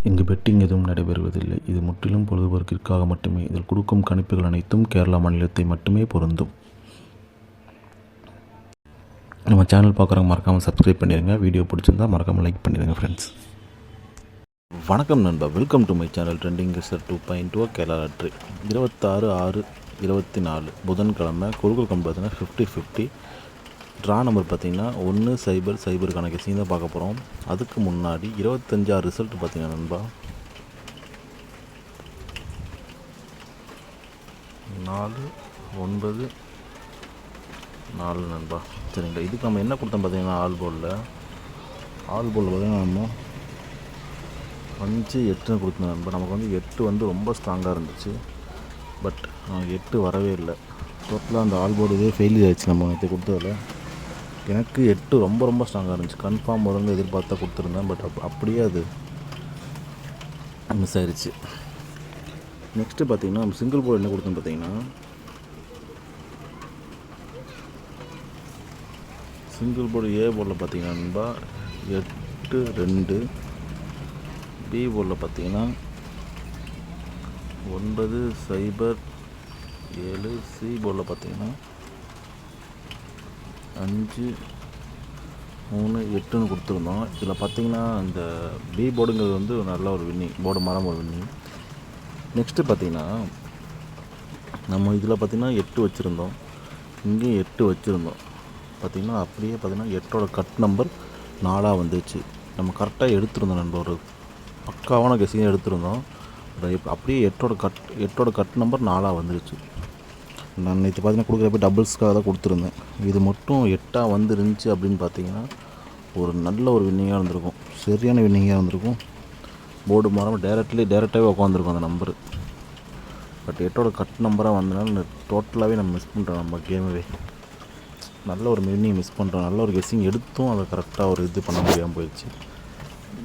இங்கு பெட்டிங் எதுவும் நடைபெறுவதில்லை. இது முற்றிலும் பொழுதுபோக்கிற்காக மட்டுமே. இதில் கொடுக்கும் கணிப்புகள் அனைத்தும் கேரளா மாநிலத்தை மட்டுமே பொருந்தும். நம்ம சேனல் பார்க்குறவங்க மறக்காமல் சப்ஸ்கிரைப் பண்ணிடுங்க. வீடியோ பிடிச்சிருந்தா மறக்காமல் லைக் பண்ணிடுங்க ஃப்ரெண்ட்ஸ். வணக்கம் நண்பா, welcome to my channel trending result 2.2 Kerala lottery 26/6/24 புதன்கிழமை. குறுக்கு கம்பு பார்த்தீங்கன்னா 50-50. ட்ரா நம்பர் பார்த்தீங்கன்னா 100 கணக்கு தான் பார்க்க போகிறோம். அதுக்கு முன்னாடி 25 ரிசல்ட் பார்த்தீங்கன்னா நண்பா 4-9-4 நண்பா. சரிங்களா, இதுக்கு நம்ம என்ன கொடுத்தோம் பார்த்தீங்கன்னா ஆல் போலில் பார்த்தீங்கன்னா நம்ம 5-8 கொடுத்தோம் நண்பா. நமக்கு வந்து 8 ரொம்ப ஸ்ட்ராங்காக இருந்துச்சு. பட் 8 வரவே இல்லை. டோட்டலாக அந்த ஆல் போர்டு இதே ஃபெயிலியர் ஆகிடுச்சு. நம்ம நேற்று கொடுத்ததில் எனக்கு 8 ரொம்ப ஸ்ட்ராங்காக இருந்துச்சு. கன்ஃபார்ம் வரும்னு எதிர்பார்த்தா கொடுத்துருந்தேன். பட் அப்படியே அது மிஸ் ஆயிடுச்சு. நெக்ஸ்ட்டு பார்த்தீங்கன்னா நம்ம சிங்கிள் போர்டு என்ன கொடுத்தோம் பார்த்தீங்கன்னா சிங்கிள் போர்டு ஏ போர்டில் பார்த்தீங்கன்னா நண்பா 8-2. பி போர்டில் பார்த்தீங்கன்னா 9-0-7. சி போர்டில் பார்த்தீங்கன்னா 5-3-8 கொடுத்துருந்தோம். இதில் பார்த்திங்கன்னா இந்த பி போர்டுங்கிறது வந்து நல்ல ஒரு வின்னிங் போர்டு, மரம் ஒரு வின்னிங். நெக்ஸ்ட்டு பார்த்திங்கன்னா நம்ம இதில் பார்த்திங்கன்னா 8 வச்சுருந்தோம், இங்கேயும் 8 வச்சுருந்தோம். பார்த்திங்கன்னா அப்படியே பார்த்திங்கன்னா 8ஓட கட் நம்பர் 4 வந்துச்சு. நம்ம கரெக்டாக எடுத்துருந்தோம் நண்பர், ஒரு பக்காவான கெஸிங்காக எடுத்துருந்தோம். அப்படியே 8ஓட கட் நம்பர் 4 வந்துருச்சு. நான் நேற்று பார்த்தீங்கன்னா கொடுக்குறப்ப டபுள்ஸ்க்காக தான் கொடுத்துருந்தேன். இது மட்டும் 8 வந்துருந்துச்சு அப்படின்னு பார்த்தீங்கன்னா ஒரு நல்ல ஒரு வின்னிங்காக இருந்திருக்கும், சரியான வின்னிங்காக இருந்திருக்கும். போர்டு மாறாமல் டேரெக்டாகவே உட்காந்துருக்கும் அந்த நம்பரு. பட் 8ஓட கட் நம்பராக வந்தனால டோட்டலாகவே நம்ம மிஸ் பண்ணுறோம். நம்ம கேமவே நல்ல ஒரு வின்னிங் மிஸ் பண்ணுறோம். நல்ல ஒரு கெஸ்ஸிங் எடுத்தும் அதை கரெக்டாக ஒரு இது பண்ண முடியாமல் போயிடுச்சு.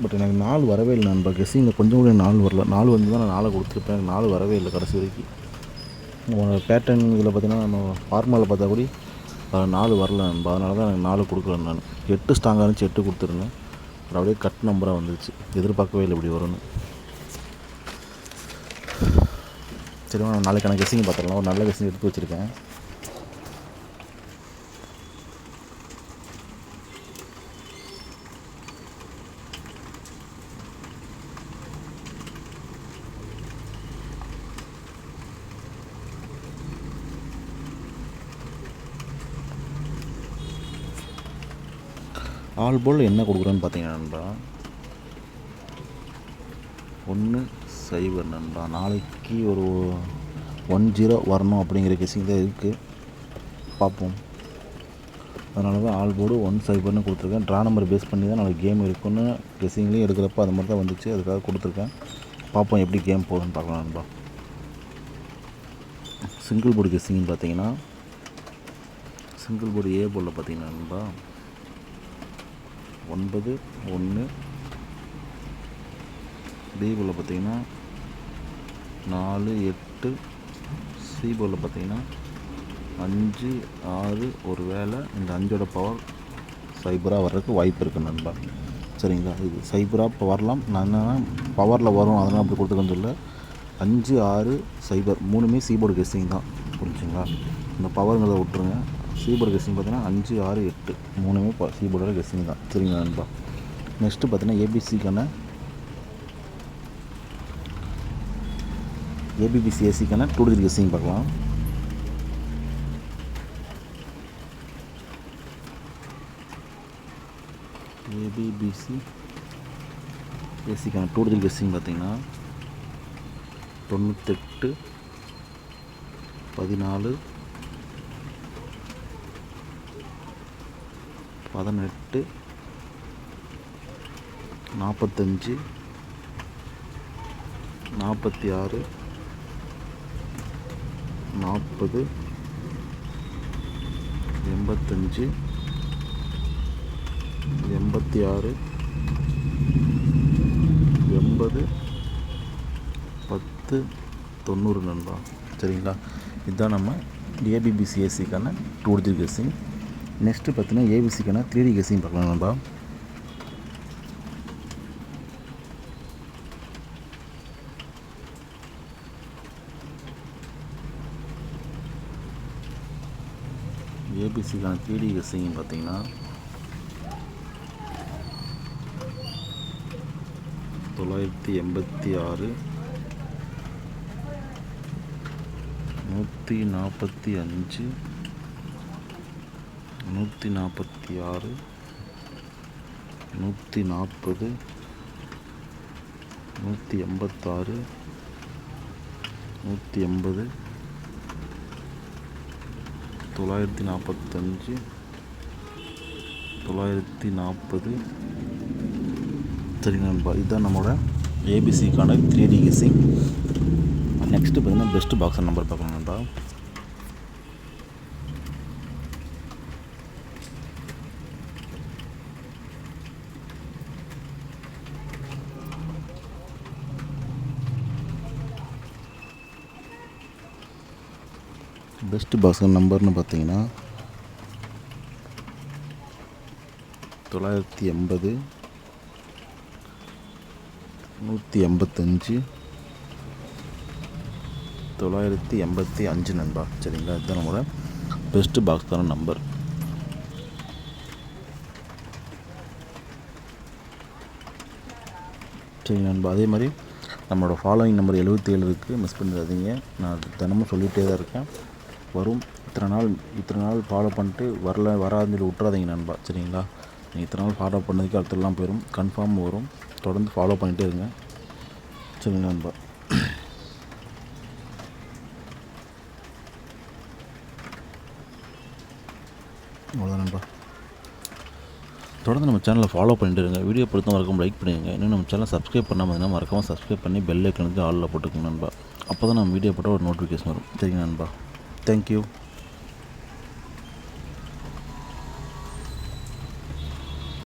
பட் எனக்கு 4 வரவே இல்லை நண்பா. கெஸ்ஸிங்கில் கொஞ்சம் கூட 4 வரல. 4 வந்து தான் நான் 4 கொடுத்துருப்பேன். எனக்கு 4 வரவே இல்லை கடைசி வரைக்கும். பேட்டர்ன் இதில் பார்த்திங்கன்னா நம்ம ஃபார்முலாவில் பார்த்தா கூட 4 வரல நண்பா. அதனால தான் எனக்கு 4 கொடுக்கல. நான் 8 ஸ்ட்ராங்காக இருந்துச்சு, 8 கொடுத்துருந்தேன். அப்புறம் அப்படியே கட் நம்பராக வந்துருச்சு. எதிர்பார்க்கவே இல்லை இப்படி வரும்னு. சரி, நான் நாளைக்கு எனக்கு கெஸ்ஸிங் பார்த்துடலாம். ஒரு நல்ல கெஸ்ஸிங் எடுத்து வச்சுருக்கேன். ஆல் போல் என்ன கொடுக்குறேன்னு பார்த்தீங்கன்னா நண்பா 1-0 நண்பா. நாளைக்கு ஒரு 1-0 வரணும் அப்படிங்கிற கெஸிங் தான் இருக்குது, பார்ப்போம். அதனால தான் ஆல் போர்டு 1-0 கொடுத்துருக்கேன். ட்ரா நம்பர் பேஸ் பண்ணி தான் நாளைக்கு கேம் இருக்குன்னு கெஸிங்லேயும் எடுக்கிறப்ப அது மாதிரி தான் வந்துச்சு. அதுக்காக கொடுத்துருக்கேன். பார்ப்போம் எப்படி கேம் போகுதுன்னு பார்க்கலாம் நண்பா. சிங்கிள் போர்டு கெஸிங்னு பார்த்தீங்கன்னா சிங்கிள் போர்டு ஏ போர்டில் பார்த்தீங்கன்னா நண்பா 9-1. பி போர்டில் பார்த்தீங்கன்னா 4-8. சி போர்டில் பார்த்தீங்கன்னா 5-6. ஒரு வேளை இந்த 5ஓட பவர் சைபராக வர்றதுக்கு வாய்ப்பு இருக்குது நண்பா. சரிங்களா, இது சைபராக இப்போ வரலாம். நான் என்னென்னா பவரில் வரும் அதனால் அப்படி கொடுத்துக்கன்னு சொல்ல. 5-6-0 3மே சி போர்டு கெஸ்ஸிங் தான், புரிஞ்சுங்களா. இந்த பவருங்கிறத விட்டுருங்க. சி போர்டு கெஸ்ஸிங் பார்த்தீங்கன்னா 5-6-8 3மே சி போர்டோட கெஸ்ஸிங் தான். சரிங்களா நண்பா. நெக்ஸ்ட்டு பார்த்தீங்கன்னா ஏபிபிசிஏசிக்கான 2 டிஜிட் கெஸ்ஸிங் பார்க்கலாம். ஏபிபிசிஏசிக்கான 2 டிஜிட் கெஸ்ஸிங் பார்த்தீங்கன்னா 98, 14, 18, 45, 46, 40, 85, 86, 80, 10, 90 நண்பா. சரிங்களா, இதுதான் நம்ம ஏபிபிசிஎஸ்சிக்கான 2 டிஜிட் கெஸ்ஸிங். நெக்ஸ்ட்டு பார்த்தீங்கன்னா ஏபிசிக்கான 3D கெஸ்ஸிங் பார்க்கலாம் நண்பா. ஏபிசிக்கான 3D கெஸ்ஸிங் பார்த்தீங்கன்னா 986 145 146 140 186 180 945 940. சரிங்க நண்பா, இதுதான் நம்மளோட ஏபிசிக்கான 3D கெஸ்ஸிங். நெக்ஸ்ட்டு பார்த்தீங்கன்னா பெஸ்ட் பாக்ஸர் நம்பர் பார்க்கணும் நண்பா. பெஸ்ட் பாக்ஸர் நம்பர்னு பார்த்தீங்கன்னா 980 185 985 நண்பா. சரிங்களா, இதுதான் நம்மளோட பெஸ்ட் பாக்ஸ்க்கான நம்பர். சரி நண்பா, அதே மாதிரி நம்மளோட ஃபாலோயிங் நம்பர் 77 இருக்குது, மிஸ் பண்ணிடாதீங்க. நான் தினமும் சொல்லிகிட்டே தான் இருக்கேன், வரும். இத்தனை நாள் ஃபாலோ பண்ணிட்டு வராதுன்னு சொல்லி விட்றாதீங்க நண்பா. சரிங்களா, நீங்கள் இத்தனை நாள் ஃபாலோ பண்ணதுக்கு அடுத்தெல்லாம் போயிடும், கன்ஃபார்ம் வரும். தொடர்ந்து ஃபாலோ பண்ணிகிட்டே இருங்க. சரிங்களா நண்பா. அவ்வளோதான் நண்பா. தொடர்ந்து நம்ம சேனலை ஃபாலோ பண்ணிட்டு இருங்க. வீடியோ பொறுத்த மறக்காம லைக் பண்ணிடுங்க. இன்னும் நம்ம சேனலை சப்ஸ்கிரைப் பண்ணாமல் இருந்தால் மறக்காமல் சப்ஸ்கிரைப் பண்ணி பெல் ஐக்கனுக்கு ஆலில் போட்டுக்கோங்க நண்பா. அப்போ தான் நம்ம வீடியோ போட்டால் ஒரு நோட்டிஃபிகேஷன் வரும். சரிங்க நண்பா, தேங்க்யூ.